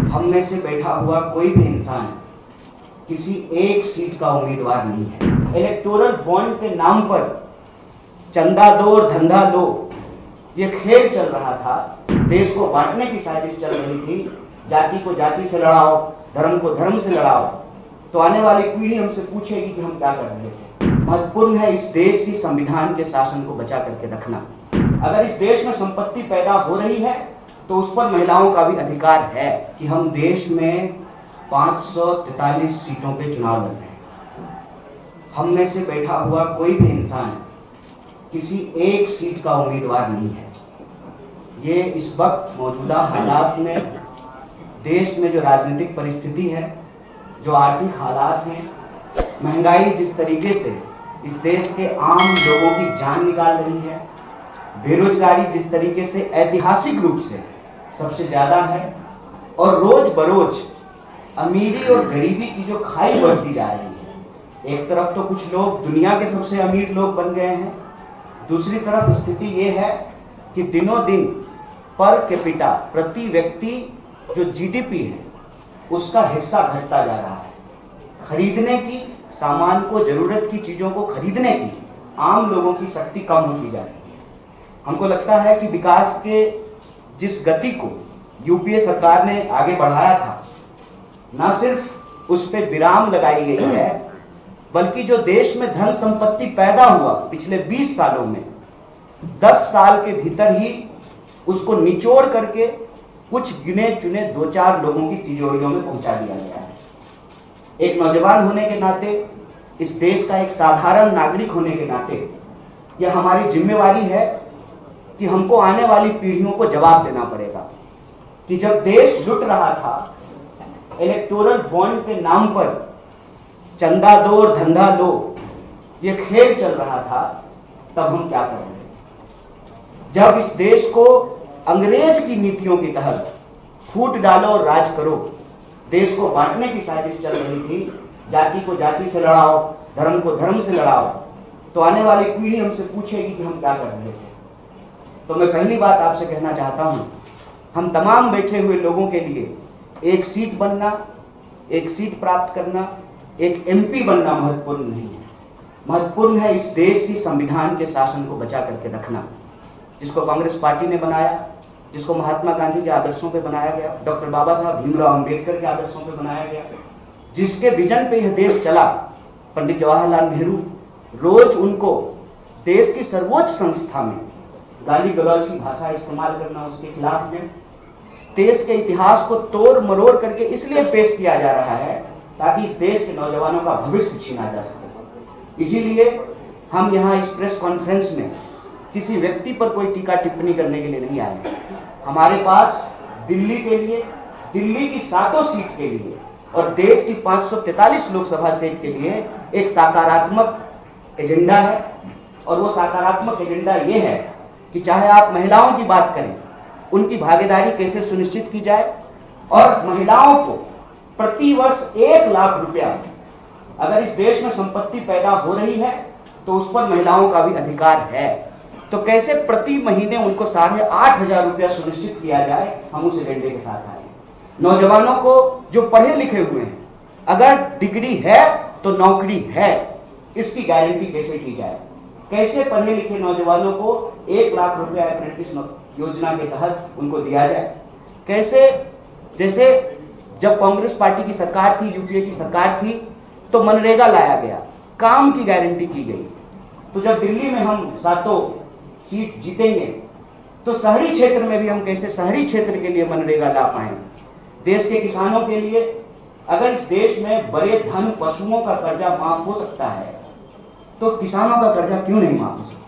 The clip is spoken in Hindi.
हम में से बैठा हुआ कोई भी इंसान किसी एक सीट का उम्मीदवार नहीं है। इलेक्टोरल बॉन्ड के नाम पर चंदा दो और धंधा लो, ये खेल चल रहा था। देश को बांटने की साजिश चल रही थी। जाति को जाति से लड़ाओ, धर्म को धर्म से लड़ाओ, तो आने वाली पीढ़ी हमसे पूछेगी कि हम क्या कर रहे थे। महत्वपूर्ण है इस देश की संविधान के शासन को बचा करके रखना। अगर इस देश में संपत्ति पैदा हो रही है तो उस पर महिलाओं का भी अधिकार है कि हम देश में 543 सीटों पे चुनाव लड़ रहे हैं। हम में से बैठा हुआ कोई भी इंसान किसी एक सीट का उम्मीदवार नहीं है। ये इस वक्त मौजूदा हालात में, देश में जो राजनीतिक परिस्थिति है, जो आर्थिक हालात हैं, महंगाई जिस तरीके से इस देश के आम लोगों की जान निकाल रही है, बेरोजगारी जिस तरीके से ऐतिहासिक रूप से सबसे ज़्यादा है, और रोज बरोज अमीरी और गरीबी की जो खाई बढ़ती जा रही है। एक तरफ तो कुछ लोग दुनिया के सबसे अमीर लोग बन गए हैं, दूसरी तरफ स्थिति ये है कि दिनों दिन पर कैपिटा, प्रति व्यक्ति जो जीडीपी है उसका हिस्सा घटता जा रहा है। खरीदने की, सामान को, जरूरत की चीज़ों को खरीदने की आम लोगों की शक्ति कम होती जा रही है। हमको लगता है कि विकास के जिस गति को यूपीए सरकार ने आगे बढ़ाया था, न सिर्फ उस पर विराम लगाई गई है, बल्कि जो देश में धन संपत्ति पैदा हुआ पिछले 20 सालों में, 10 साल के भीतर ही उसको निचोड़ करके कुछ गिने चुने 2-4 लोगों की तिजोरियों में पहुंचा दिया गया है। एक नौजवान होने के नाते, इस देश का एक साधारण नागरिक होने के नाते, यह हमारी जिम्मेवारी है कि हमको आने वाली पीढ़ियों को जवाब देना पड़ेगा कि जब देश लुट रहा था, इलेक्टोरल बॉन्ड के नाम पर चंदा दो और धंधा लो, ये खेल चल रहा था, तब हम क्या कर रहे हैं। जब इस देश को अंग्रेज की नीतियों के तहत फूट डालो और राज करो, देश को बांटने की साजिश चल रही थी, जाति को जाति से लड़ाओ, धर्म को धर्म से लड़ाओ, तो आने वाली पीढ़ी हमसे पूछेगी कि हम क्या कर रहे थे। तो मैं पहली बात आपसे कहना चाहता हूं, हम तमाम बैठे हुए लोगों के लिए एक सीट बनना, एक सीट प्राप्त करना, एक एमपी बनना महत्वपूर्ण नहीं है। महत्वपूर्ण है इस देश की संविधान के शासन को बचा करके रखना, जिसको कांग्रेस पार्टी ने बनाया, जिसको महात्मा गांधी के आदर्शों पे बनाया गया, डॉक्टर बाबा साहब भीमराव अंबेडकर के आदर्शों पे बनाया गया, जिसके विजन पे यह देश चला। पंडित जवाहरलाल नेहरू रोज उनको देश की सर्वोच्च संस्था में गाली गलौज की भाषा इस्तेमाल करना, उसके खिलाफ में देश के इतिहास को तोड़ मरोड़ करके इसलिए पेश किया जा रहा है ताकि इस देश के नौजवानों का भविष्य छीना जा सके। इसीलिए हम यहाँ इस प्रेस कॉन्फ्रेंस में किसी व्यक्ति पर कोई टीका टिप्पणी करने के लिए नहीं आए। हमारे पास दिल्ली के लिए, दिल्ली की 7 सीट के लिए और देश की 543 लोकसभा सीट के लिए एक सकारात्मक एजेंडा है, और वो सकारात्मक एजेंडा ये है कि चाहे आप महिलाओं की बात करें, उनकी भागीदारी कैसे सुनिश्चित की जाए, और महिलाओं को प्रति वर्ष 1 लाख रुपया, अगर इस देश में संपत्ति पैदा हो रही है तो उस पर महिलाओं का भी अधिकार है, तो कैसे प्रति महीने उनको 8,500 रुपया सुनिश्चित किया जाए, हम उस एजेंडे के साथ आए। नौजवानों को जो पढ़े लिखे हुए हैं, अगर डिग्री है तो नौकरी है, इसकी गारंटी कैसे की जाए। कैसे पढ़े लिखे नौजवानों को 1 लाख रुपया अप्रेंटिस योजना के तहत उनको दिया जाए। कैसे, जैसे जब कांग्रेस पार्टी की सरकार थी, यूपीए की सरकार थी, तो मनरेगा लाया गया, काम की गारंटी की गई। तो जब दिल्ली में हम 7 सीट जीतेंगे तो शहरी क्षेत्र में भी हम कैसे शहरी क्षेत्र के लिए मनरेगा ला पाएंगे। देश के किसानों के लिए, अगर इस देश में बड़े धन पशुओं का कर्जा माफ हो सकता है तो किसानों का कर्जा क्यों नहीं माफ हो सकता।